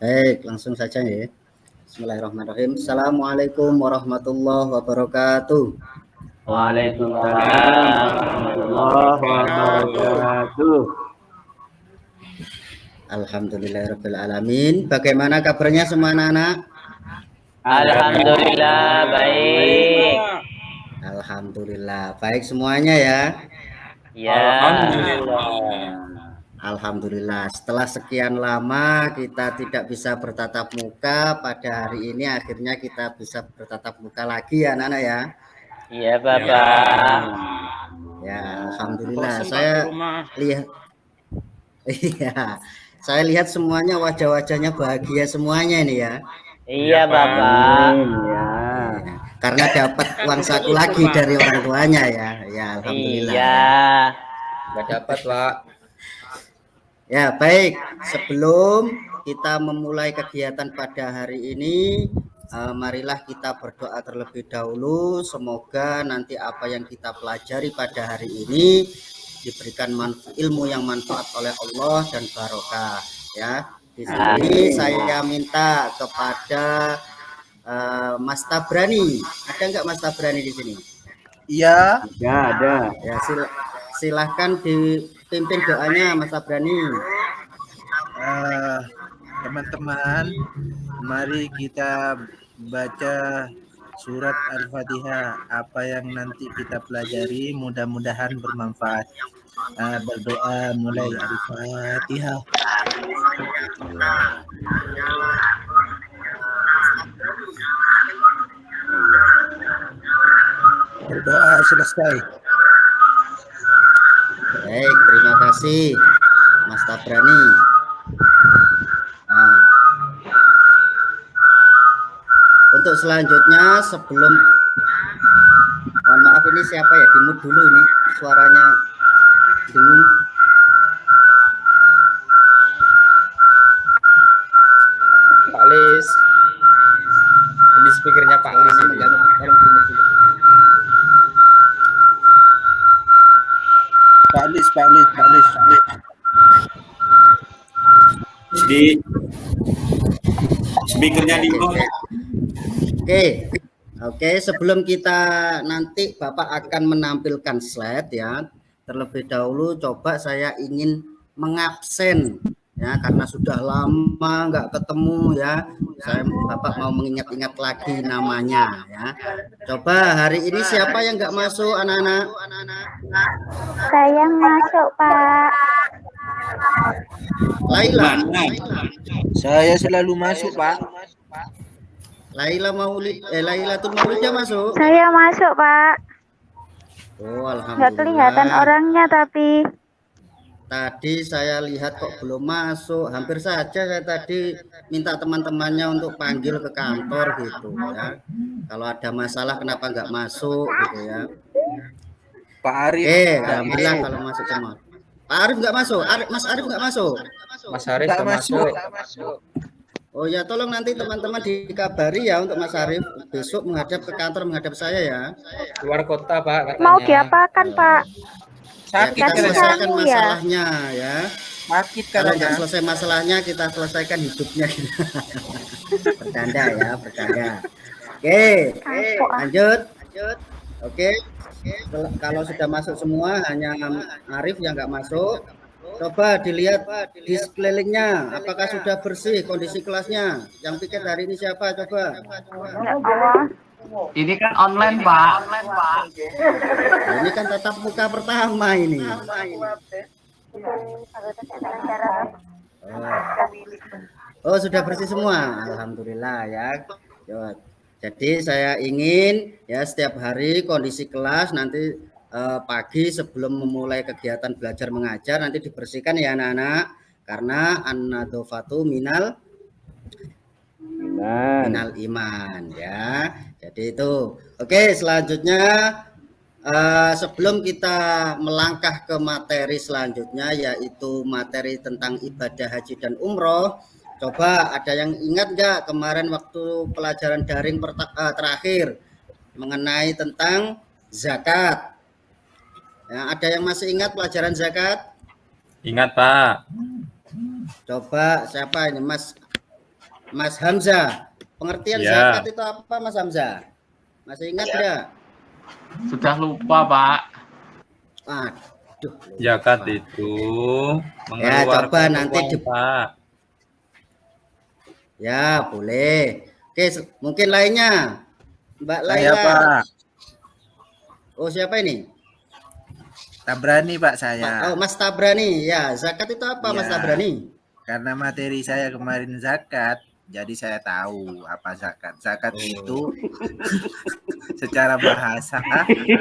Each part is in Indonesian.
Baik, langsung saja ya. Bismillahirrahmanirrahim. Assalamualaikum warahmatullahi wabarakatuh. Waalaikumsalam warahmatullahi wabarakatuh. Alhamdulillahirabbil alamin. Bagaimana kabarnya semua anak-anak? Alhamdulillah baik. Alhamdulillah baik semuanya ya. Ya. Alhamdulillah. Setelah sekian lama kita tidak bisa bertatap muka, pada hari ini akhirnya kita bisa bertatap muka lagi ya anak-anak ya. Iya Bapak. Ya, alhamdulillah. Saya lihat iya. Saya lihat semuanya wajah-wajahnya bahagia semuanya ini ya. Iya Bapak. Ya. Karena dapat uang saku lagi dari orang tuanya ya. Ya, alhamdulillah. Iya. Nggak dapat, Pak. Ya, baik. Sebelum kita memulai kegiatan pada hari ini, marilah kita berdoa terlebih dahulu. Semoga nanti apa yang kita pelajari pada hari ini diberikan ilmu yang manfaat oleh Allah dan barokah. Ya, di sini saya minta kepada Mas Tabrani. Ada nggak Mas Tabrani di sini? Iya. Ada. Ya, silahkan dipimpin doanya Mas Tabrani. Teman-teman, mari kita baca surat Al-Fatihah. Apa yang nanti kita pelajari mudah-mudahan bermanfaat. Berdoa mulai Al-Fatihah. Berdoa selesai. Baik, terima kasih Mas Tabrani. Nah, untuk selanjutnya sebelum mohon maaf ini siapa ya, dimut dulu ini suaranya bingung. Pak Lis. Ini speakernya Pak Lis ini. Tolong dimut dulu. Pak Lis. Jadi speakernya di bawah. Oke, sebelum kita nanti Bapak akan menampilkan slide ya. Terlebih dahulu coba saya ingin mengabsen ya, karena sudah lama nggak ketemu ya. Bapak mau mengingat-ingat lagi namanya ya. Coba hari ini siapa yang nggak masuk anak-anak? Saya masuk, Pak. Laila. Saya selalu masuk, Pak. Lailatul Maulidnya masuk? Saya masuk, Pak. Oh, alhamdulillah. Nggak kelihatan orangnya tapi. Tadi saya lihat kok belum masuk. Hampir saja saya tadi minta teman-temannya untuk panggil ke kantor gitu ya. Kalau ada masalah kenapa nggak masuk gitu ya. Pak Arif. Alhamdulillah kalau masuk semua. Pak Arif nggak masuk. Mas Arif nggak masuk. Mas Arif nggak masuk. Oh ya, tolong nanti teman-teman dikabari ya untuk Mas Arif besok menghadap ke kantor menghadap saya ya. Keluar kota, Pak, katanya. Mau diapakan, Pak? Sakit kita selesaikan kamu ya? masalahnya ya. Sakit Kalau nggak katanya. selesai masalahnya kita selesaikan hidupnya. Bercanda ya, bercanda. Oke, lanjut. Oke. Kalau sudah masuk semua, hanya Arif yang nggak masuk. Coba dilihat di sekelilingnya, apakah sudah bersih kondisi kelasnya. Yang piket hari ini siapa? Coba. Ini kan online, Pak. Nah, ini kan tatap muka pertama ini. Oh, sudah bersih semua. Alhamdulillah ya. Jadi saya ingin ya setiap hari kondisi kelas nanti pagi sebelum memulai kegiatan belajar mengajar nanti dibersihkan ya anak-anak, karena an-nadzafatu minal iman ya. Jadi itu. Oke, selanjutnya sebelum kita melangkah ke materi selanjutnya, yaitu materi tentang ibadah haji dan umroh, coba ada yang ingat nggak kemarin waktu pelajaran daring terakhir mengenai tentang zakat? Ya, ada yang masih ingat pelajaran zakat? Ingat, Pak. Coba siapa ini, Mas Mas Hamzah. Pengertian Ya. zakat itu apa, Mas Hamzah? Masih ingat tidak? Sudah lupa, Pak. Aduh. Zakat itu Ya, mengeluarkan coba nanti uang, Pak. Ya, boleh. Oke, mungkin lainnya. Mbak Saya Laila. Pak. Oh, siapa ini? Tabrani Pak saya. Oh, Mas Tabrani. Ya, zakat itu apa, Mas Ya. Tabrani? Karena materi saya kemarin zakat, jadi saya tahu apa zakat. Zakat itu secara bahasa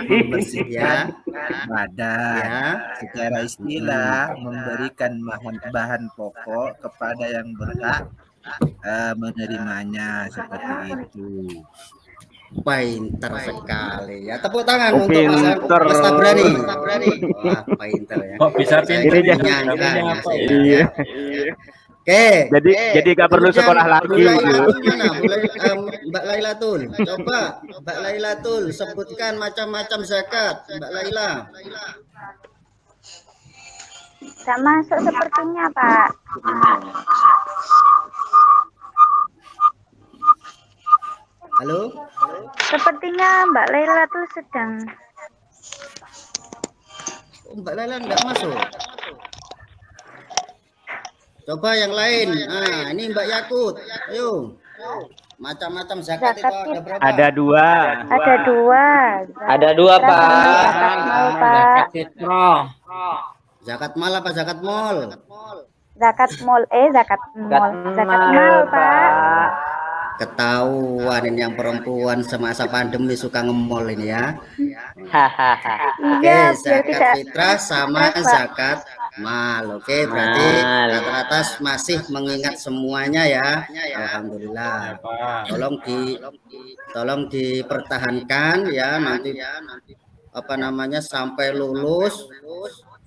membersihkan badan. Ya. Secara istilah memberikan bahan pokok kepada yang berhak menerimanya seperti itu. Pinter sekali ya. Tepuk tangan Oh, untuk pinter. Mas Tabrani. Wah, pinter ya. Kok bisa Saya pinter? nggak Ini nyangka namanya ya, apa saya ya? ya. Oke. Jadi nggak perlu Kemudian sekolah lagi. Bu Lailatul mana? Mbak Lailatul. Coba Mbak Lailatul sebutkan macam-macam zakat. Mbak Laila. Tak masuk sepertinya, Pak. Halo? Sepertinya Mbak Laila tuh sedang. Oh, Mbak Laila enggak masuk. Coba yang lain. Nah, ini Mbak Yakut. Ayo. Macam-macam zakat itu Zakat ada berapa? Ada 2. Ada 2. Ada 2, Pak. Zakat mal, Pak. Zakat mal apa zakat mall? Zakat mall, zakat mall. Zakat mal, Pak. Ketahuan ini yang perempuan semasa pandemi suka ngemol ini ya. Hahaha. Oke, Iya, biar zakat tidak fitrah sama stres, Pak. zakat mal. Oke, berarti Mal. rata-rata masih mengingat semuanya ya. Alhamdulillah. Pak. Tolong dipertahankan ya nanti apa namanya sampai lulus.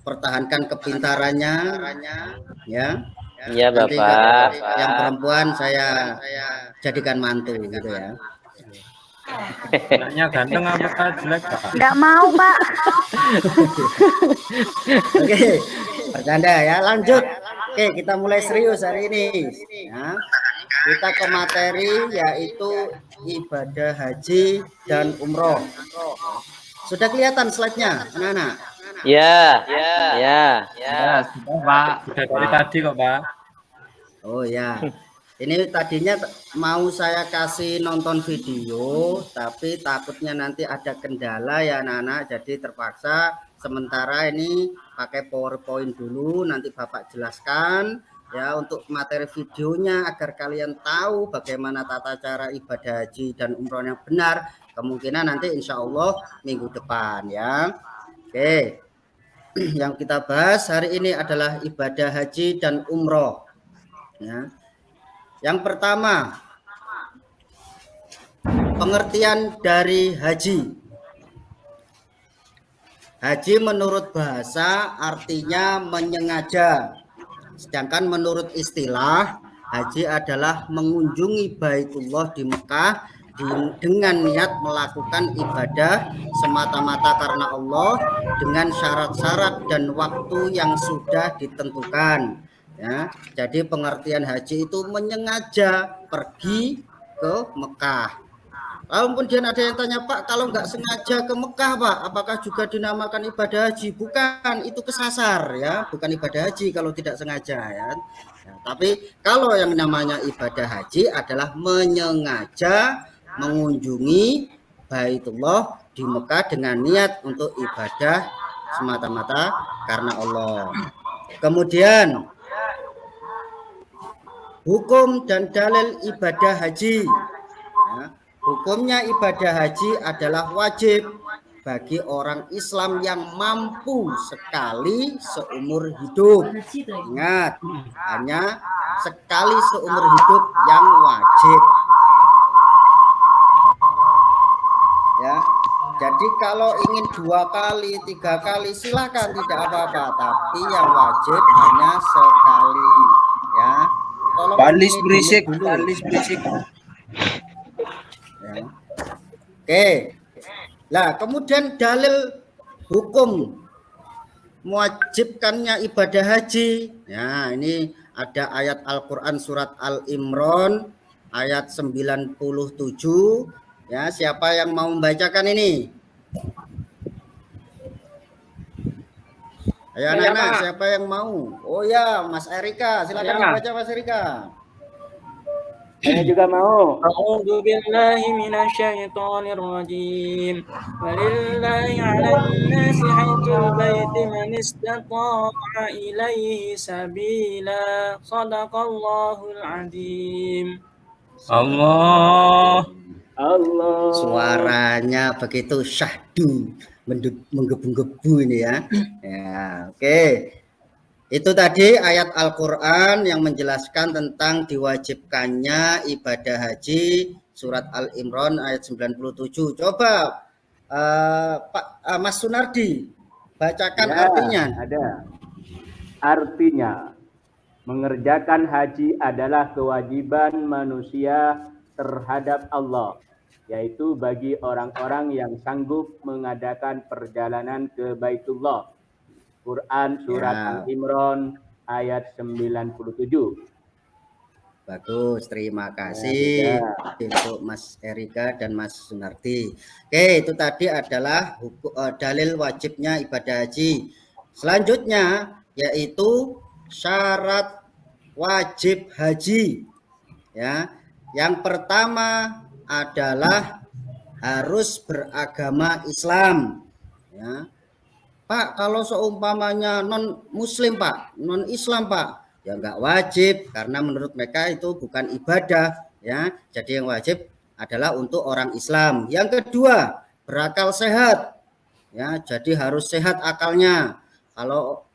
Pertahankan kepintarannya ya. Iya, Nanti Bapak. kalau yang perempuan saya jadikan mantu gitu ya. Anaknya ganteng apa jelek, Pak? Enggak mau, Pak. Oke, bercanda ya. Lanjut. Oke, kita mulai serius hari ini. Ya. Kita ke materi yaitu ibadah haji dan umroh. Sudah kelihatan slide-nya, anak-anak? Ya. Sudah, Pak. Sudah dari tadi kok, Pak. Oh ya. Ini tadinya mau saya kasih nonton video, tapi takutnya nanti ada kendala ya anak-anak, jadi terpaksa sementara ini pakai PowerPoint dulu, nanti Bapak jelaskan ya untuk materi videonya agar kalian tahu bagaimana tata cara ibadah haji dan umroh yang benar. Kemungkinan nanti insya Allah minggu depan ya. Oke. Yang kita bahas hari ini adalah ibadah haji dan umroh. Ya. Yang pertama, pengertian dari haji. Haji menurut bahasa artinya menyengaja. Sedangkan menurut istilah, haji adalah mengunjungi Baitullah di Mekah dengan niat melakukan ibadah semata-mata karena Allah dengan syarat-syarat dan waktu yang sudah ditentukan. Ya, jadi pengertian haji itu menyengaja pergi ke Mekah. Lalu kemudian ada yang tanya, Pak, kalau nggak sengaja ke Mekah, Pak, apakah juga dinamakan ibadah haji? Bukan, itu kesasar ya, bukan ibadah haji kalau tidak sengaja ya. Nah, tapi kalau yang namanya ibadah haji adalah menyengaja mengunjungi Baitullah di Mekah dengan niat untuk ibadah semata-mata karena Allah. Kemudian hukum dan dalil ibadah haji. Ya, hukumnya ibadah haji adalah wajib bagi orang Islam yang mampu sekali seumur hidup. Ingat, hanya sekali seumur hidup yang wajib. Ya, jadi kalau ingin 2 kali, 3 kali silakan, tidak apa-apa. Tapi yang wajib hanya sekali. Ya, tolong Balis ini berisik, dulu. balis berisik. Ya. Oke. Nah, kemudian dalil hukum mewajibkannya ibadah haji. Ya, ini ada ayat Al-Qur'an surat Al-Imran ayat 97. Ya, siapa yang mau membacakan ini? Ayo anak-anak, siapa yang mau? Oh ya, Mas Erika, silakan membaca Mas Erika. Saya juga mau. A'udzu billahi minasyaitonir rajim. Walillahi 'alan nasi hajjul baiti man istata'a ilaihi sabila. Shadaqallahul 'adzim. Allah. Suaranya begitu syahdu, menggebu-gebu ini ya. Ya, oke. Itu tadi ayat Al-Qur'an yang menjelaskan tentang diwajibkannya ibadah haji, surat Al-Imran ayat 97. Coba Pak Mas Sunardi bacakan artinya. Ada. Artinya, mengerjakan haji adalah kewajiban manusia terhadap Allah, yaitu bagi orang-orang yang sanggup mengadakan perjalanan ke Baitullah. Quran surat Al-Imran ayat 97. Bagus, terima kasih untuk Mas Erika dan Mas Sunardi. Oke, itu tadi adalah dalil wajibnya ibadah haji. Selanjutnya yaitu syarat wajib haji. Ya, yang pertama adalah harus beragama Islam. Ya. Pak, kalau seumpamanya non Muslim Pak, non Islam Pak, ya nggak wajib karena menurut mereka itu bukan ibadah. Ya, jadi yang wajib adalah untuk orang Islam. Yang kedua, berakal sehat. Ya, jadi harus sehat akalnya. Kalau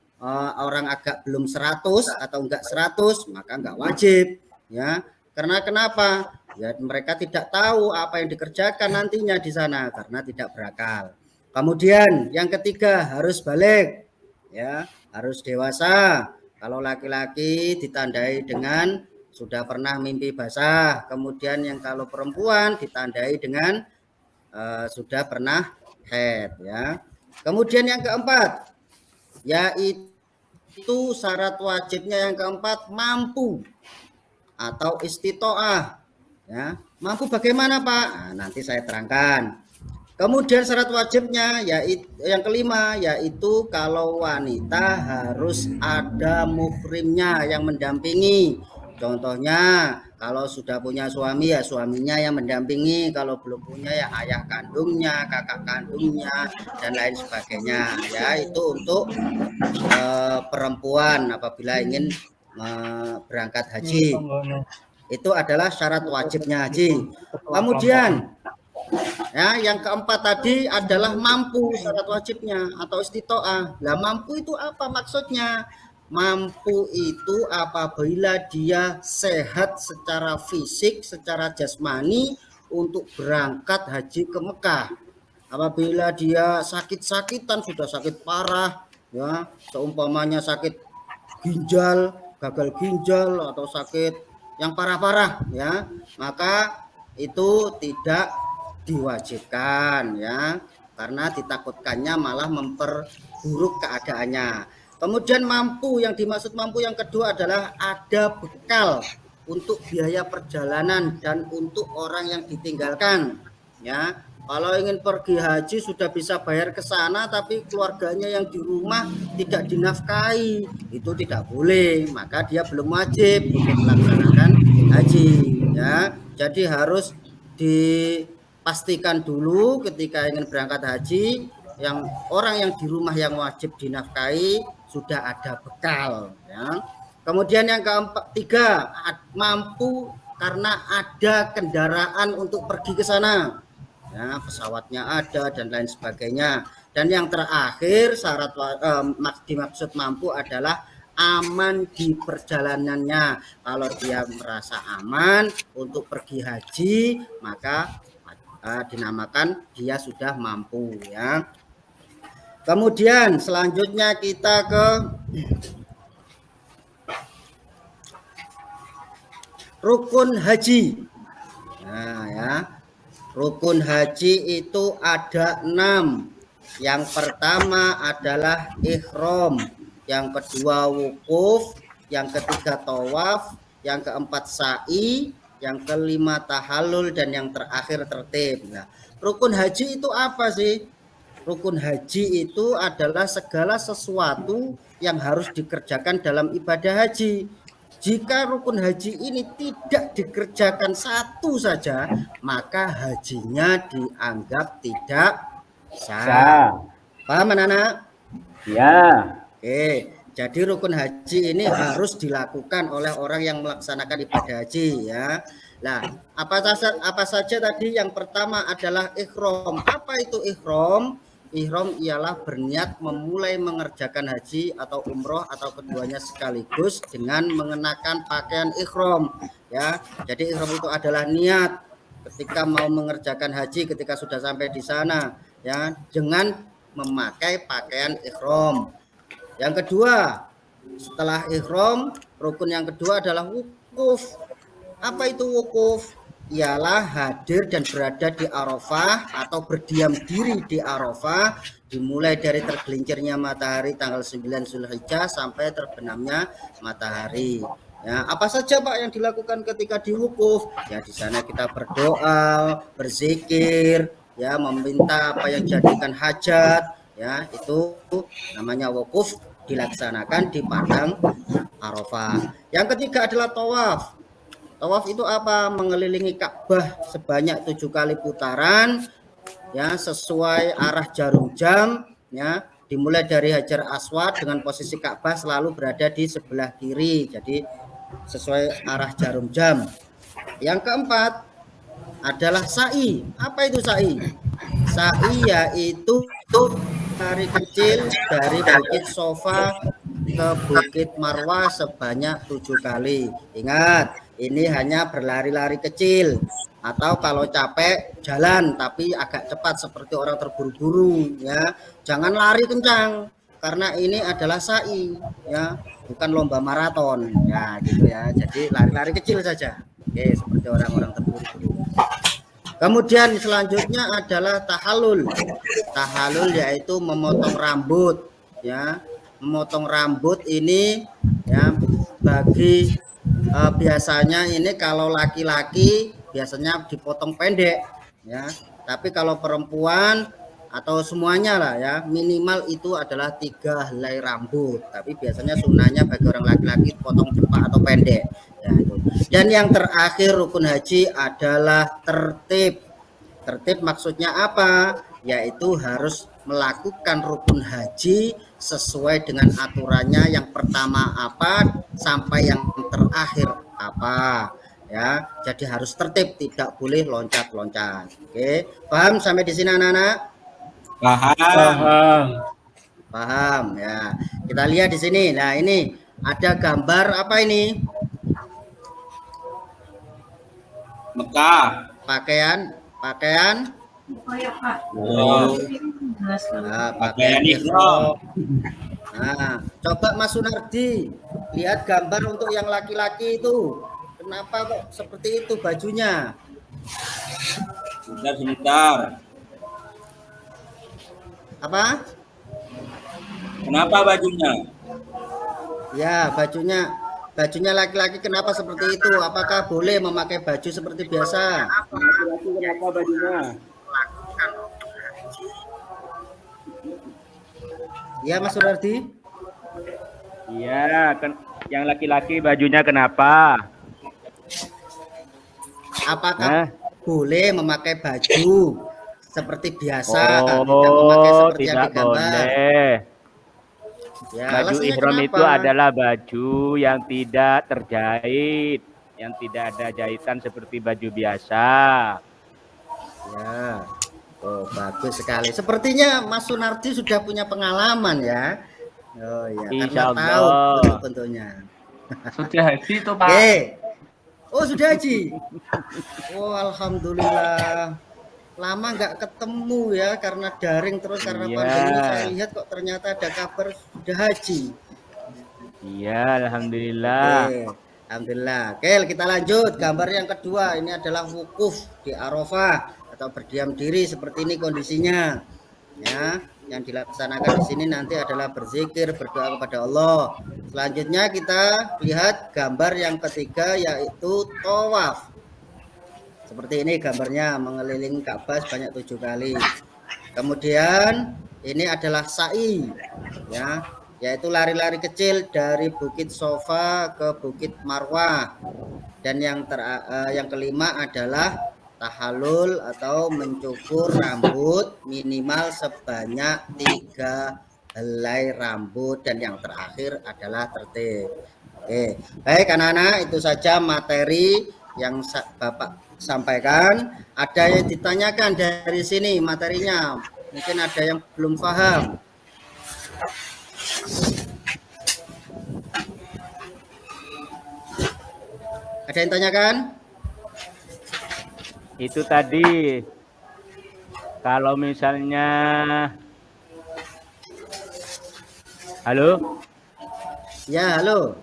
orang agak belum 100 atau enggak 100, maka enggak wajib. Ya, karena kenapa? Ya mereka tidak tahu apa yang dikerjakan nantinya di sana karena tidak berakal. Kemudian yang ketiga harus balik, ya harus dewasa. Kalau laki-laki ditandai dengan sudah pernah mimpi basah. Kemudian yang kalau perempuan ditandai dengan sudah pernah haid, ya. Kemudian yang keempat yaitu syarat wajibnya yang keempat mampu atau istitoah. Ya, mampu bagaimana Pak? Nah, nanti saya terangkan. Kemudian syarat wajibnya yaitu yang kelima yaitu kalau wanita harus ada muhrimnya yang mendampingi. Contohnya kalau sudah punya suami ya suaminya yang mendampingi, kalau belum punya ya ayah kandungnya, kakak kandungnya dan lain sebagainya. Ya itu untuk perempuan apabila ingin berangkat haji. Itu adalah syarat wajibnya haji. Kemudian ya, yang keempat tadi adalah mampu syarat wajibnya atau istitoah. Lah mampu itu apa maksudnya? Mampu itu apabila dia sehat secara fisik, secara jasmani untuk berangkat haji ke Mekah. Apabila dia sakit-sakitan, sudah sakit parah, ya, seumpamanya sakit ginjal, gagal ginjal atau sakit yang parah-parah, ya, maka itu tidak diwajibkan, ya, karena ditakutkannya malah memperburuk keadaannya. Kemudian mampu, yang dimaksud mampu yang kedua adalah ada bekal untuk biaya perjalanan dan untuk orang yang ditinggalkan, ya. Kalau ingin pergi haji sudah bisa bayar ke sana tapi keluarganya yang di rumah tidak dinafkahi, itu tidak boleh, maka dia belum wajib untuk melaksanakan haji, ya. Jadi harus dipastikan dulu ketika ingin berangkat haji, yang orang yang di rumah yang wajib dinafkahi sudah ada bekal, ya. Kemudian yang ketiga, mampu karena ada kendaraan untuk pergi ke sana, ya, pesawatnya ada dan lain sebagainya. Dan yang terakhir syarat dimaksud mampu adalah aman di perjalanannya. Kalau dia merasa aman untuk pergi haji, maka dinamakan dia sudah mampu, ya. Kemudian selanjutnya kita ke rukun haji. Nah, ya. Rukun haji itu ada 6. Yang pertama adalah ihram, yang kedua wukuf, yang ketiga tawaf, yang keempat sa'i, yang kelima tahallul, dan yang terakhir tertib. Nah, rukun haji itu apa sih? Rukun haji itu adalah segala sesuatu yang harus dikerjakan dalam ibadah haji. Jika rukun haji ini tidak dikerjakan satu saja, maka hajinya dianggap tidak sah. Paham anak-anak? Ya. Oke, jadi rukun haji ini harus dilakukan oleh orang yang melaksanakan ibadah haji ya. Nah, apa saja tadi? Yang pertama adalah ihram. Apa itu ihram? Ihram ialah berniat memulai mengerjakan haji atau umroh atau keduanya sekaligus dengan mengenakan pakaian ihram ya. Jadi ihram itu adalah niat ketika mau mengerjakan haji, ketika sudah sampai di sana ya, dengan memakai pakaian ihram. Yang kedua, setelah ihram, rukun yang kedua adalah wukuf. Apa itu wukuf? Ialah hadir dan berada di Arafah atau berdiam diri di Arafah dimulai dari tergelincirnya matahari tanggal 9 Zulhijjah sampai terbenamnya matahari. Ya, apa saja Pak yang dilakukan ketika di wukuf? Ya, di sana kita berdoa, berzikir, ya, meminta apa yang dijadikan hajat, ya, itu namanya wukuf, dilaksanakan di padang Arafah. Yang ketiga adalah tawaf. Tawaf itu apa? Mengelilingi Ka'bah sebanyak 7 kali putaran ya, sesuai arah jarum jam ya, dimulai dari Hajar Aswad dengan posisi Ka'bah selalu berada di sebelah kiri. Jadi sesuai arah jarum jam. Yang keempat adalah sa'i. Apa itu sa'i? Sa'i yaitu lari kecil dari Bukit Sofa ke Bukit Marwah sebanyak 7 kali. Ingat, ini hanya berlari-lari kecil, atau kalau capek jalan tapi agak cepat seperti orang terburu-buru ya. Jangan lari kencang karena ini adalah sa'i ya, bukan lomba maraton ya gitu ya. Jadi lari-lari kecil saja. Oke, seperti orang-orang terburu-buru. Kemudian selanjutnya adalah tahallul. Tahallul yaitu memotong rambut ya. Memotong rambut ini ya, bagi biasanya ini kalau laki-laki biasanya dipotong pendek ya. Tapi kalau perempuan atau semuanya lah ya, minimal itu adalah 3 helai rambut. Tapi biasanya sunnahnya bagi orang laki-laki potong cepak atau pendek ya, itu. Dan yang terakhir rukun haji adalah tertib. Tertib maksudnya apa? Yaitu harus melakukan rukun haji sesuai dengan aturannya, yang pertama apa sampai yang terakhir apa ya. Jadi harus tertib, tidak boleh loncat-loncat. Oke, paham sampai di sini anak-anak? Paham ya. Kita lihat di sini. Nah, ini ada gambar apa ini? Mekah. Pakaian Pakaian ihram. Nah, coba Mas Sunardi lihat gambar untuk yang laki-laki itu. Kenapa kok seperti itu bajunya? Sebentar. Apa? Kenapa bajunya? Ya, bajunya laki-laki kenapa seperti itu? Apakah boleh memakai baju seperti biasa? Laki-laki kenapa bajunya? Ya, Mas Sunardi. Iya, kan yang laki-laki bajunya kenapa? Apakah boleh memakai baju seperti biasa? Tidak Oh, memakai seperti yang tidak digambar. boleh. Ya, Baju alasannya ihram kenapa? itu adalah baju yang tidak terjahit, yang tidak ada jahitan seperti baju biasa. Ya, oh bagus sekali. Sepertinya Mas Sunardi sudah punya pengalaman ya. Oh ya, Insya karena tahu Allah. bentuknya. Sudah haji itu Pak. Oke. Oh sudah haji. Oh alhamdulillah. Lama nggak ketemu ya karena daring terus karena Iya. pandemi. Saya lihat kok ternyata ada kabar sudah haji. Iya, alhamdulillah. Oke, alhamdulillah. Oke, kita lanjut. Gambar yang kedua ini adalah wukuf di Arafah atau berdiam diri seperti ini kondisinya. Ya, yang dilaksanakan di sini nanti adalah berzikir, berdoa kepada Allah. Selanjutnya kita lihat gambar yang ketiga, yaitu tawaf. Seperti ini gambarnya, mengelilingi Ka'bah sebanyak 7 kali. Kemudian ini adalah sa'i, ya, yaitu lari-lari kecil dari Bukit Sofa ke Bukit Marwah. Dan yang kelima adalah tahallul atau mencukur rambut minimal sebanyak 3 helai rambut, dan yang terakhir adalah tertib. Oke, baik anak-anak, itu saja materi yang Bapak sampaikan. Ada yang ditanyakan dari sini materinya, mungkin ada yang belum paham. Ada yang tanyakan? Itu tadi kalau misalnya, halo? Ya, halo.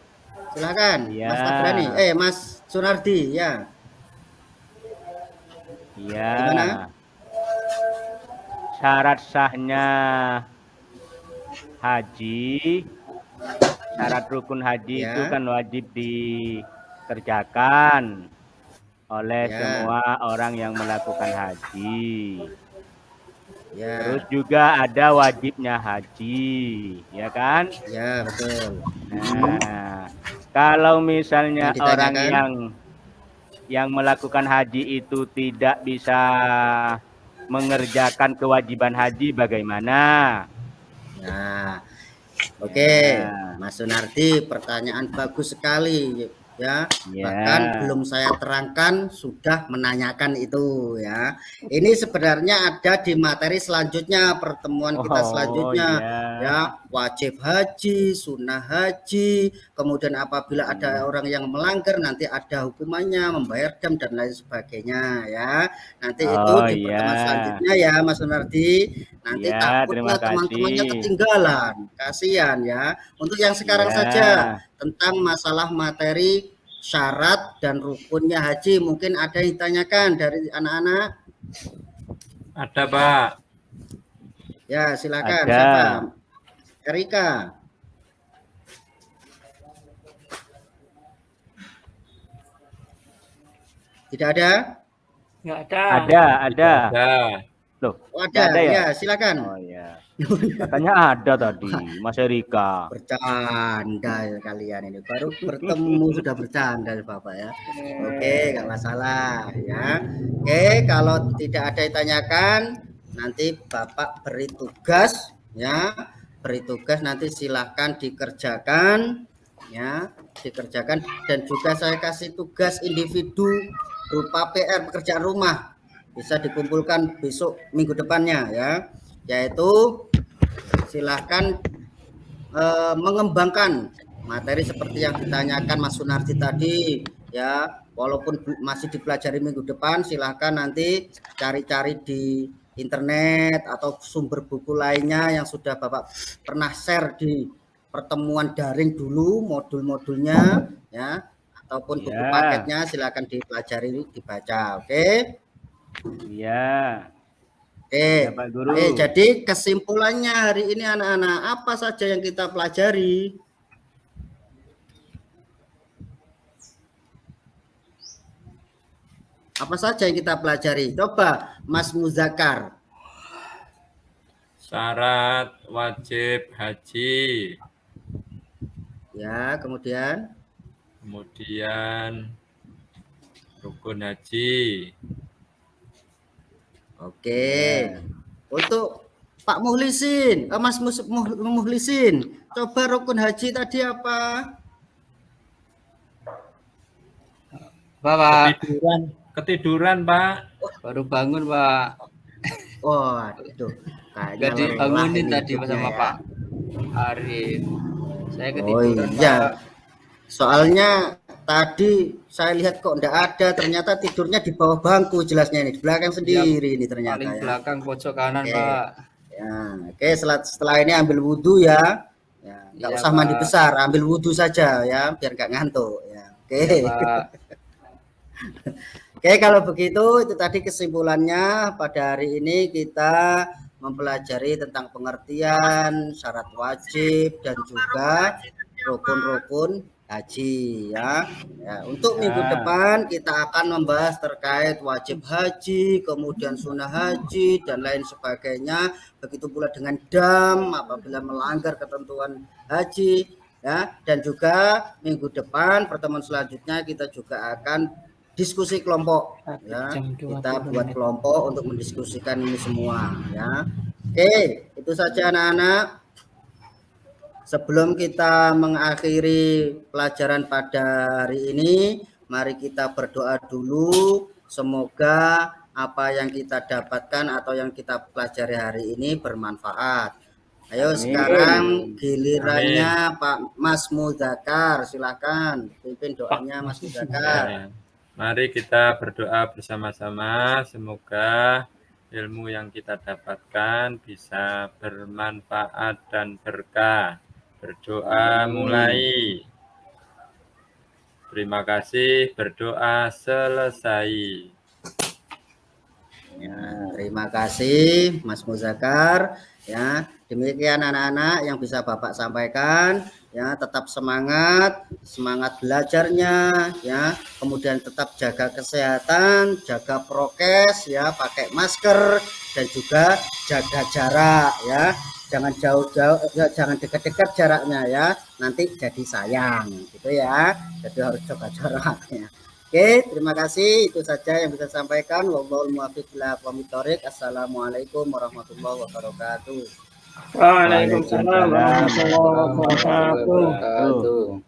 Silakan, Ya. Mas Tabrani. Mas Sunardi, ya. Ya. Gimana? Syarat sahnya haji, syarat rukun haji Ya. itu kan wajib dikerjakan oleh Ya. semua orang yang melakukan haji. Ya. Terus juga ada wajibnya haji, ya kan? Ya, betul. Nah, kalau misalnya Yang ditanyakan? orang yang melakukan haji itu tidak bisa mengerjakan kewajiban haji, bagaimana? Nah, oke, Ya. Mas Sunardi, pertanyaan bagus sekali, ya. Ya. Bahkan belum saya terangkan sudah menanyakan itu, ya. Ini sebenarnya ada di materi selanjutnya, pertemuan kita selanjutnya, ya. Wajib haji, sunnah haji, kemudian apabila ada orang yang melanggar nanti ada hukumannya, membayar dam dan lain sebagainya, ya. Nanti itu di pertemuan selanjutnya, ya, Mas Sunardi. Nanti Ya, takutnya terima teman-temannya kasih. ketinggalan, kasihan, ya. Untuk yang sekarang Ya. saja tentang masalah materi syarat dan rukunnya haji, mungkin ada yang ditanyakan dari anak-anak? Ada, Pak. Ya, silakan. Ada. Siapa? Erika. Tidak ada? Nggak ada. Ada. Ada. Loh, Oh, nggak ada, ya? ya, silakan. Oh ya. Katanya ada tadi, Mas Erika. Bercanda kalian ini, baru bertemu sudah bercanda Bapak, ya. Oke, nggak masalah, ya. Oke, kalau tidak ada yang tanyakan, nanti Bapak beri tugas, ya. Beri tugas nanti silahkan dikerjakan, ya, dikerjakan. Dan juga saya kasih tugas individu berupa PR, pekerjaan rumah, bisa dikumpulkan besok minggu depannya, ya. Yaitu silahkan mengembangkan materi seperti yang ditanyakan Mas Sunardi tadi, ya. Walaupun masih dipelajari minggu depan, silahkan nanti cari-cari di internet atau sumber buku lainnya yang sudah Bapak pernah share di pertemuan daring dulu, modul-modulnya, ya, ataupun buku Ya. paketnya, silahkan dipelajari, dibaca. Oke. Iya. Ya, Pak Guru. jadi kesimpulannya hari ini anak-anak, apa saja yang kita pelajari? Apa saja yang kita pelajari? Coba Mas Muzakar. Syarat wajib haji. Ya, kemudian Kemudian rukun haji. oke. Untuk Pak Muhlisin, Mas Muhlisin, coba rukun haji tadi apa? Pak, Ketiduran, Pak. baru bangun, Pak. Oh, itu kayaknya Gak dibangunin lelah tadi hidupnya, sama ya. Pak Arif. Saya Oh ketiduran, iya, Pak. soalnya tadi saya lihat kok enggak ada, ternyata tidurnya di bawah bangku jelasnya ini, di belakang sendiri ini ternyata, Paling ya. belakang pojok kanan, Oke. Pak. Ya, oke, setelah ini ambil wudhu, ya. Ya, enggak Iya, usah mandi Pak. besar, ambil wudhu saja, ya, biar enggak ngantuk, ya. Oke. Iya, Pak. Oke, kalau begitu itu tadi kesimpulannya pada hari ini kita mempelajari tentang pengertian syarat wajib dan juga rukun-rukun haji ya. Untuk minggu depan kita akan membahas terkait wajib haji, kemudian sunnah haji dan lain sebagainya. Begitu pula dengan dam apabila melanggar ketentuan haji ya. Dan juga minggu depan pertemuan selanjutnya kita juga akan diskusi kelompok ya. Kita buat kelompok untuk mendiskusikan ini semua ya. Oke, itu saja anak-anak. Sebelum kita mengakhiri pelajaran pada hari ini, mari kita berdoa dulu. Semoga apa yang kita dapatkan atau yang kita pelajari hari ini bermanfaat. Ayo sekarang gilirannya Pak Mas Mudzakkar, silakan pimpin doanya Mas Mudzakkar. Mari kita berdoa bersama-sama, semoga ilmu yang kita dapatkan bisa bermanfaat dan berkah. Berdoa mulai. Terima kasih, berdoa selesai. Ya, terima kasih Mas Mudzakkar ya. Demikian anak-anak yang bisa Bapak sampaikan ya. Tetap semangat belajarnya ya. Kemudian tetap jaga kesehatan, jaga prokes ya, pakai masker dan juga jaga jarak ya. Jangan jauh-jauh, jangan dekat-dekat jaraknya ya. Nanti jadi sayang gitu ya. Jadi harus jaga jaraknya. Oke, terima kasih. Itu saja yang bisa saya sampaikan. Wallahul muwaffiq ila aqwamit thoriq. Assalamualaikum warahmatullahi wabarakatuh. Waalaikumsalam warahmatullahi wabarakatuh.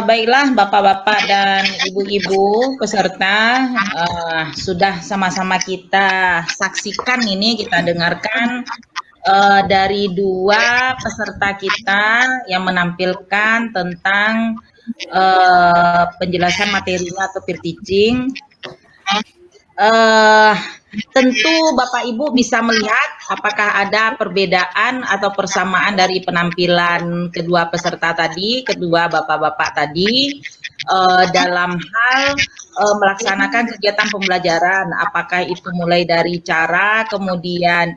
Baiklah Bapak-Bapak dan Ibu-Ibu peserta, sudah sama-sama kita saksikan ini, kita dengarkan dari dua peserta kita yang menampilkan tentang penjelasan materinya atau peer teaching. Tentu Bapak Ibu bisa melihat apakah ada perbedaan atau persamaan dari penampilan kedua peserta tadi, kedua bapak-bapak tadi dalam hal melaksanakan kegiatan pembelajaran. Apakah itu mulai dari cara, kemudian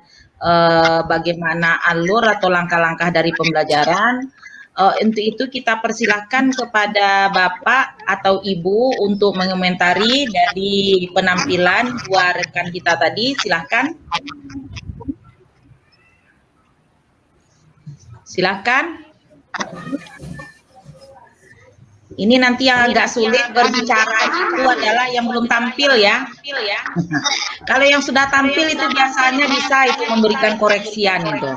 bagaimana alur atau langkah-langkah dari pembelajaran. Untuk itu kita persilahkan kepada Bapak atau Ibu untuk mengomentari dari penampilan dua rekan kita tadi. Silahkan. Silahkan. Ini nanti yang agak sulit berbicara itu adalah yang belum tampil ya. Kalau yang sudah tampil itu biasanya bisa itu memberikan koreksian itu.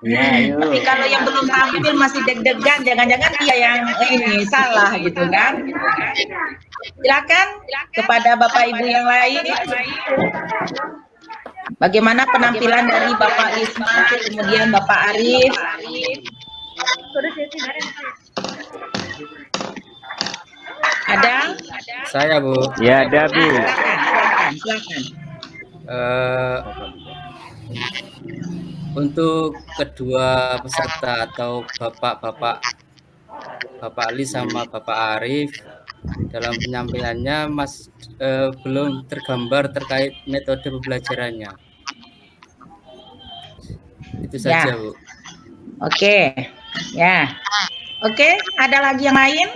Ya, tapi kalau yang belum tampil masih deg-degan, jangan-jangan dia yang ini salah gitu kan. Silakan kepada Bapak Ibu yang lain. Bagaimana penampilan dari Bapak Isma, kemudian Bapak Arif? Ada? Saya Bu. Ya ada Bu. Silakan. Untuk kedua peserta atau Bapak Ali sama Bapak Arif, dalam penyampaiannya belum tergambar terkait metode pembelajarannya. Itu saja Bu. Oke, ya. Oke, ada lagi yang lain?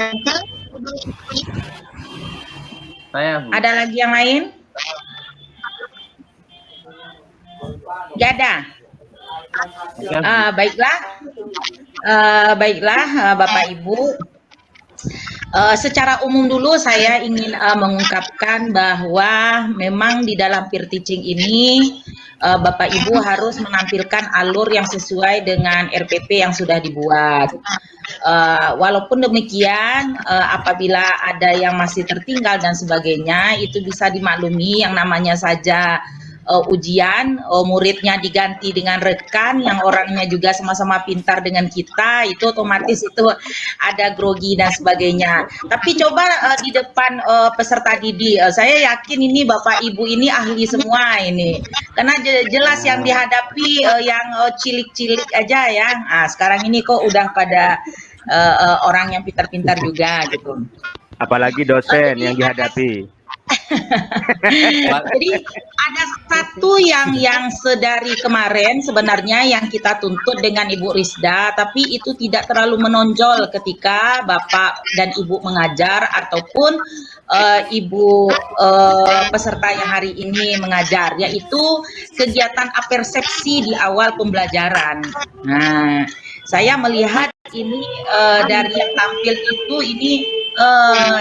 Saya Bu. Ada lagi yang lain? Gak ada. Baiklah Bapak Ibu. Secara umum dulu saya ingin mengungkapkan bahwa memang di dalam peer teaching ini Bapak Ibu harus menampilkan alur yang sesuai dengan RPP yang sudah dibuat. Walaupun demikian, apabila ada yang masih tertinggal dan sebagainya, itu bisa dimaklumi, yang namanya saja ujian, muridnya diganti dengan rekan yang orangnya juga sama-sama pintar dengan kita, itu otomatis itu ada grogi dan sebagainya. Tapi coba di depan peserta didik, saya yakin ini Bapak Ibu ini ahli semua ini, karena jelas yang dihadapi yang cilik-cilik aja ya. Nah, sekarang ini kok udah pada orang yang pintar-pintar juga gitu. Apalagi dosen yang dihadapi. Jadi ada satu yang sedari kemarin sebenarnya yang kita tuntut dengan Ibu Rizda, tapi itu tidak terlalu menonjol ketika Bapak dan Ibu mengajar ataupun Ibu peserta yang hari ini mengajar, yaitu kegiatan apersepsi di awal pembelajaran. Nah, saya melihat ini dari yang tampil itu ini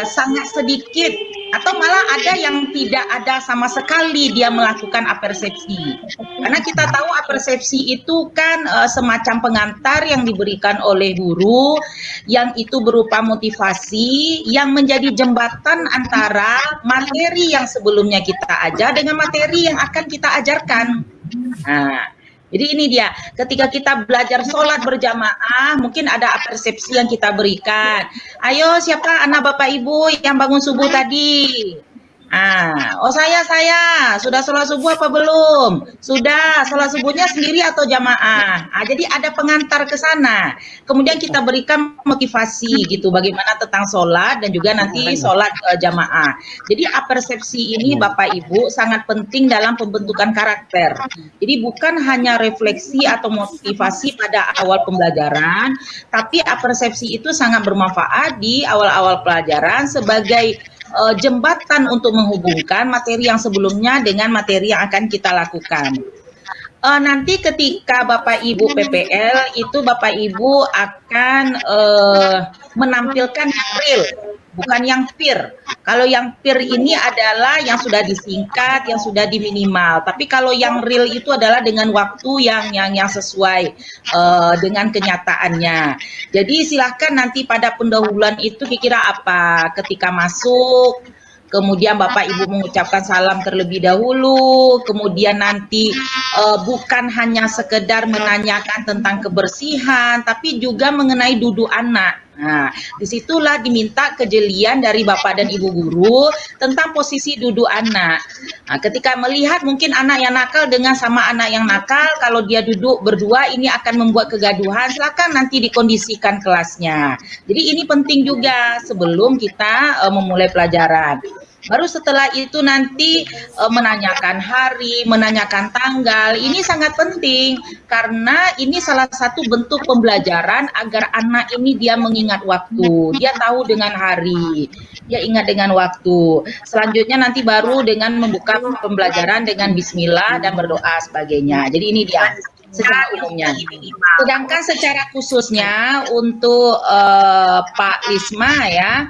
sangat sedikit atau malah ada yang tidak ada sama sekali dia melakukan apersepsi. Karena kita tahu apersepsi itu kan semacam pengantar yang diberikan oleh guru yang itu berupa motivasi yang menjadi jembatan antara materi yang sebelumnya kita ajar dengan materi yang akan kita ajarkan. Nah, jadi ini dia, ketika kita belajar sholat berjamaah, mungkin ada persepsi yang kita berikan. Ayo, siapa anak Bapak Ibu yang bangun subuh tadi? Oh saya, sudah sholat subuh apa belum? Sudah, sholat subuhnya sendiri atau jamaah? Jadi ada pengantar ke sana. Kemudian kita berikan motivasi gitu, bagaimana tentang sholat dan juga nanti sholat jamaah. Jadi apersepsi ini Bapak Ibu sangat penting dalam pembentukan karakter. Jadi bukan hanya refleksi atau motivasi pada awal pembelajaran, tapi apersepsi itu sangat bermanfaat di awal-awal pelajaran sebagai jembatan untuk menghubungkan materi yang sebelumnya dengan materi yang akan kita lakukan. Nanti ketika Bapak Ibu PPL itu Bapak Ibu akan menampilkan yang real, bukan yang peer. Kalau yang peer ini adalah yang sudah disingkat, yang sudah diminimal. Tapi kalau yang real itu adalah dengan waktu yang sesuai dengan kenyataannya. Jadi silahkan nanti pada pendahuluan itu kira-kira apa ketika masuk. Kemudian Bapak Ibu mengucapkan salam terlebih dahulu, kemudian nanti bukan hanya sekedar menanyakan tentang kebersihan, tapi juga mengenai duduk anak. Nah, disitulah diminta kejelian dari Bapak dan Ibu guru tentang posisi duduk anak. Nah, ketika melihat mungkin anak yang nakal dengan sama anak yang nakal, kalau dia duduk berdua ini akan membuat kegaduhan, silakan nanti dikondisikan kelasnya. Jadi ini penting juga sebelum kita memulai pelajaran. Baru setelah itu nanti menanyakan hari, menanyakan tanggal. Ini sangat penting karena ini salah satu bentuk pembelajaran agar anak ini dia mengingat waktu. Dia tahu dengan hari, dia ingat dengan waktu. Selanjutnya nanti baru dengan membuka pembelajaran dengan bismillah dan berdoa sebagainya. Jadi ini dia secara umumnya. Sedangkan secara khususnya untuk Pak Lisma ya,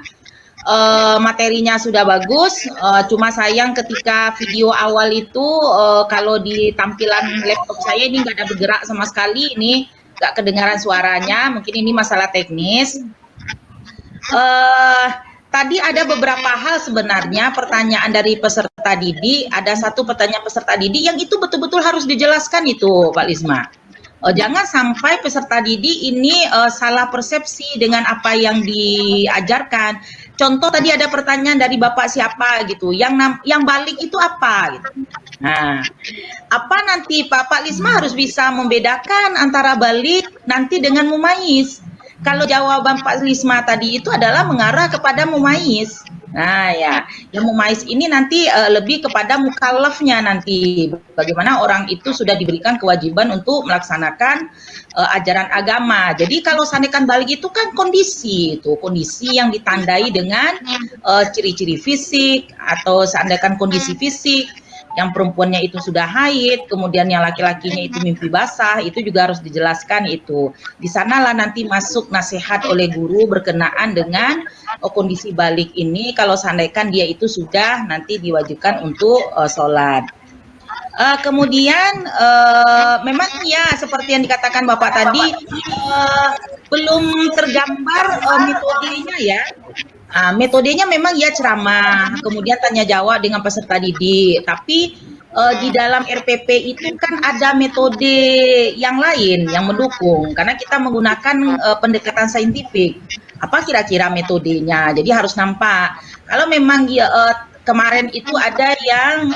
materinya sudah bagus, cuma sayang ketika video awal itu kalau di tampilan laptop saya ini nggak ada bergerak sama sekali, ini nggak kedengaran suaranya, mungkin ini masalah teknis. Tadi ada beberapa hal sebenarnya pertanyaan dari peserta didik, ada satu pertanyaan peserta didik yang itu betul-betul harus dijelaskan itu Pak Lisma. Jangan sampai peserta didik ini salah persepsi dengan apa yang diajarkan. Contoh tadi ada pertanyaan dari Bapak siapa gitu, yang balik itu apa gitu. Nah, apa nanti Pak Lisma harus bisa membedakan antara balik nanti dengan mumayyiz. Kalau jawaban Pak Lisma tadi itu adalah mengarah kepada mumayyiz. Nah ya, yang mumayyiz ini nanti lebih kepada mukallafnya nanti. Bagaimana orang itu sudah diberikan kewajiban untuk melaksanakan ajaran agama. Jadi kalau sandekan balik itu kan kondisi yang ditandai dengan ciri-ciri fisik atau sandekan kondisi fisik. Yang perempuannya itu sudah haid, kemudian yang laki-lakinya itu mimpi basah, itu juga harus dijelaskan itu. Di sanalah nanti masuk nasihat oleh guru berkenaan dengan kondisi balik ini, kalau seandainya dia itu sudah nanti diwajibkan untuk sholat. Kemudian memang ya seperti yang dikatakan Bapak tadi, belum tergambar metodenya ya. Metodenya memang ya ceramah, kemudian tanya jawab dengan peserta didik, tapi di dalam RPP itu kan ada metode yang lain yang mendukung, karena kita menggunakan pendekatan saintifik. Apa kira-kira metodenya? Jadi harus nampak. Kalau memang kemarin itu ada yang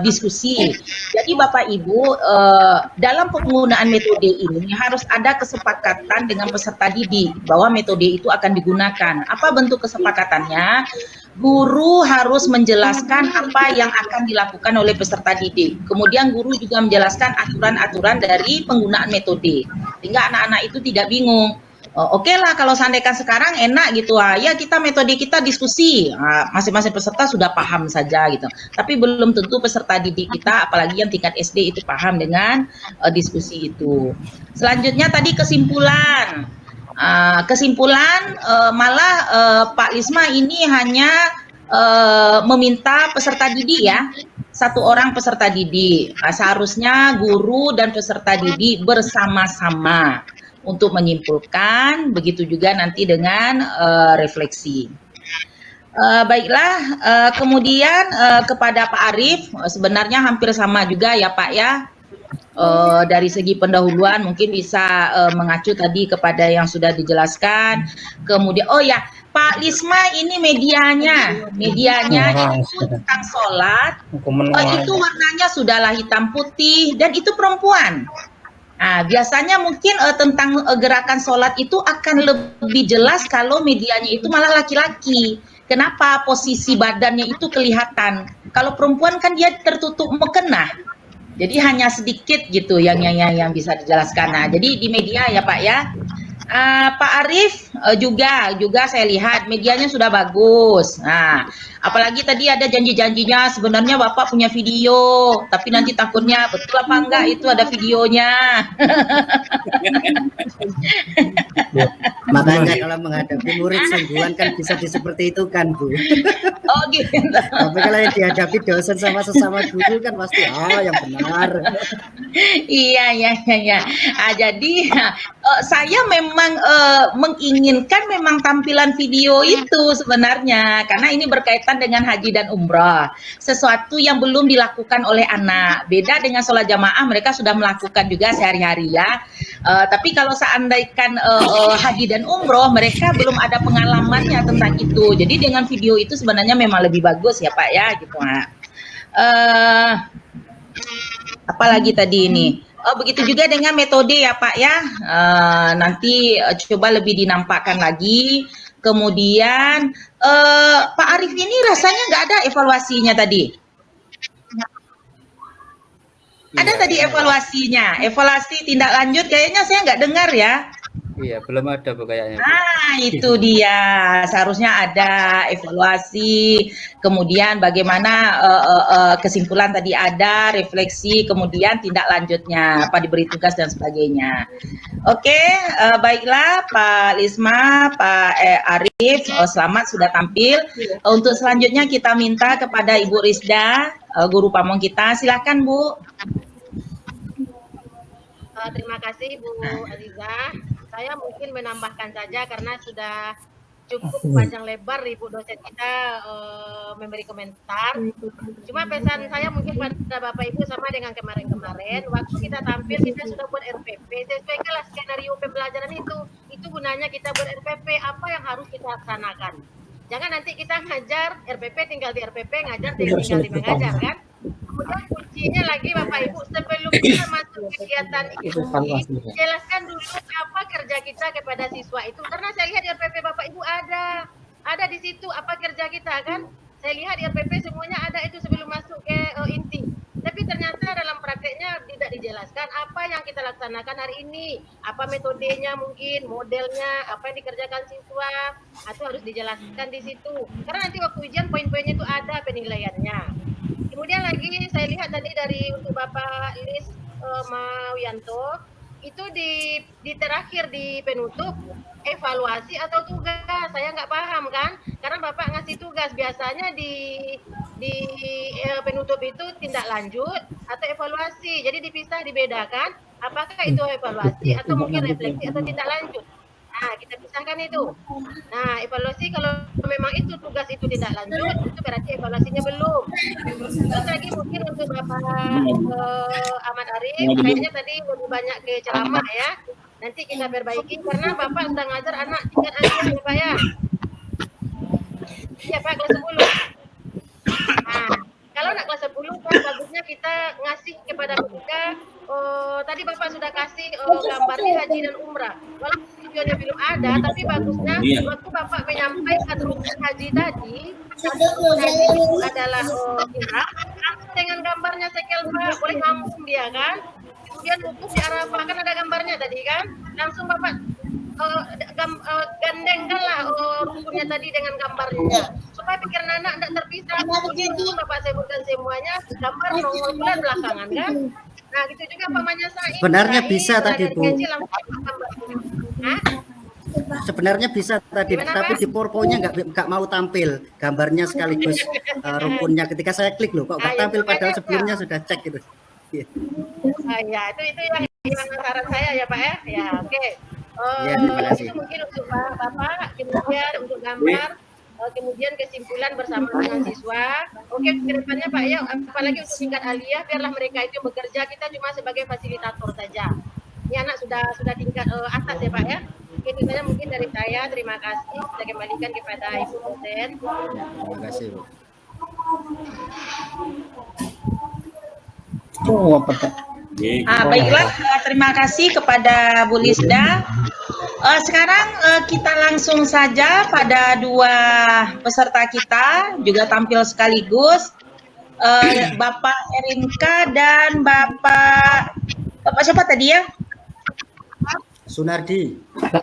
diskusi. Jadi Bapak Ibu dalam penggunaan metode ini harus ada kesepakatan dengan peserta didik bahwa metode itu akan digunakan. Apa bentuk kesepakatannya? guru harus menjelaskan apa yang akan dilakukan oleh peserta didik. Kemudian guru juga menjelaskan aturan-aturan dari penggunaan metode, sehingga anak-anak itu tidak bingung. Oke lah kalau seandainya sekarang enak gitu, ya kita metode kita diskusi, masing-masing peserta sudah paham saja gitu. Tapi belum tentu peserta didik kita, apalagi yang tingkat SD itu paham dengan diskusi itu. Selanjutnya tadi kesimpulan. Malah Pak Lisma ini hanya meminta peserta didik ya, 1 orang peserta didik. Seharusnya guru dan peserta didik bersama-sama untuk menyimpulkan, begitu juga nanti dengan refleksi. Baiklah, kemudian kepada Pak Arief, sebenarnya hampir sama juga ya Pak ya. Dari segi pendahuluan mungkin bisa mengacu tadi kepada yang sudah dijelaskan. Kemudian, oh ya, Pak Lisma ini medianya itu tentang sholat. Itu warnanya sudahlah hitam putih dan itu perempuan. Nah, biasanya mungkin tentang gerakan sholat itu akan lebih jelas kalau medianya itu malah laki-laki. Kenapa? Posisi badannya itu kelihatan. Kalau perempuan kan dia tertutup mukena. Jadi hanya sedikit gitu yang bisa dijelaskan. Nah, jadi di media ya Pak ya. Pak Arief juga saya lihat medianya sudah bagus. Nah, apalagi tadi ada janji-janjinya sebenarnya Bapak punya video, tapi nanti takutnya betul apa enggak itu ada videonya. Makanya kalau menghadapi murid sungguhan kan bisa seperti itu kan Bu. Oh gitu. Tapi kalau yang dihadapi dosen sama sesama guru kan pasti yang benar. Iya. Jadi saya memang menginginkan memang tampilan video itu sebenarnya karena ini berkaitan dengan haji dan umrah, sesuatu yang belum dilakukan oleh anak. Beda dengan sholat jamaah, mereka sudah melakukan juga sehari-hari ya. Tapi kalau seandainya haji dan umrah, mereka belum ada pengalamannya tentang itu. Jadi dengan video itu sebenarnya memang lebih bagus ya Pak ya gitu. Apalagi tadi ini. Begitu juga dengan metode ya Pak ya, nanti coba lebih dinampakkan lagi. Kemudian Pak Arief ini rasanya nggak ada evaluasinya tadi. Ada tadi evaluasinya, evaluasi tindak lanjut kayaknya saya nggak dengar ya. Iya, belum ada Bu kayaknya. Itu dia. Seharusnya ada evaluasi, kemudian bagaimana kesimpulan tadi ada, refleksi, kemudian tindak lanjutnya, apa diberi tugas dan sebagainya. Oke, baiklah Pak Lisma, Pak Arief, selamat sudah tampil. Untuk selanjutnya kita minta kepada Ibu Rizda, guru pamong kita. Silakan Bu. Terima kasih Bu Aziza. Saya mungkin menambahkan saja karena sudah cukup panjang lebar Ibu dosen kita memberi komentar. Cuma pesan saya mungkin pada Bapak Ibu sama dengan kemarin-kemarin, waktu kita tampil kita sudah buat RPP, sesuaikanlah skenario pembelajaran itu gunanya kita buat RPP, apa yang harus kita laksanakan. Jangan nanti kita ngajar RPP tinggal di RPP, ngajar tinggal di mengajar kan. Kemudian kuncinya lagi Bapak Ibu, sebelum kita masuk kegiatan itu, jelaskan dulu apa kerja kita kepada siswa itu. Karena saya lihat di RPP Bapak Ibu ada di situ apa kerja kita kan. Saya lihat di RPP semuanya ada itu sebelum masuk ke inti. Tapi ternyata dalam prakteknya tidak dijelaskan apa yang kita laksanakan hari ini, apa metodenya mungkin, modelnya, apa yang dikerjakan siswa, itu harus dijelaskan di situ. Karena nanti waktu ujian poin-poinnya itu ada penilaiannya. Kemudian lagi saya lihat tadi dari untuk Bapak Lis Mawianto itu di terakhir di penutup evaluasi atau tugas, saya nggak paham kan, karena Bapak ngasih tugas biasanya di penutup itu tindak lanjut atau evaluasi, jadi dipisah dibedakan apakah itu evaluasi atau mungkin refleksi atau tindak lanjut. Nah, kita pisahkan itu. Nah, evaluasi kalau memang itu tugas itu tidak lanjut, itu berarti evaluasinya belum. Terus lagi mungkin untuk Bapak Ahmad Arief, kayaknya tadi lebih banyak ke ceramah ya. Nanti kita perbaiki karena Bapak sudah ngajar anak tingkat akhir ya Pak ya. Iya Pak, kelas 10. Nah, kalau anak kelas 10 kan bagusnya kita ngasih kepada mereka. Tadi Bapak sudah kasih gambarnya haji dan umrah. Walaupun videonya belum ada, tapi bagusnya waktu Bapak menyampaikan rukun haji tadi, rukun haji itu adalah ihram, langsung dengan gambarnya sekel Pak, boleh ngambung dia kan. Kemudian wukuf di Arafah kan ada gambarnya tadi kan, langsung Bapak gandengkanlah rukunnya tadi dengan gambarnya supaya pikiran anak tidak terpisah. Kemudian Bapak sebutkan semuanya, gambar nongol bulan belakangan kan. Nah gitu juga pamannya saya. Sebenarnya bisa tadi Bu. Hah? Sebenarnya bisa tadi, tapi di PowerPoint-nya nggak mau tampil gambarnya sekaligus rukunnya. Ketika saya klik loh, kok nggak tampil padahal sebelumnya sudah cek gitu. Ya itu yang saran saya ya Pak ya. Ya oke. Ya, terima kasih. Itu mungkin untuk Bapak, kemudian untuk gambar, kemudian kesimpulan bersama dengan siswa. Oke, ke depannya Pak ya, apalagi untuk tingkat aliyah, biarlah mereka itu bekerja, kita cuma sebagai fasilitator saja. Ini anak sudah tingkat atas ya Pak ya. Itu saja mungkin dari saya. Terima kasih. Saya kembalikan kepada Ibu dosen. Terima kasih Bu. Baiklah, terima kasih kepada Bu Lisda. Sekarang kita langsung saja pada dua peserta kita juga tampil sekaligus, Bapak Erinka dan Bapak siapa tadi ya? Sunardi.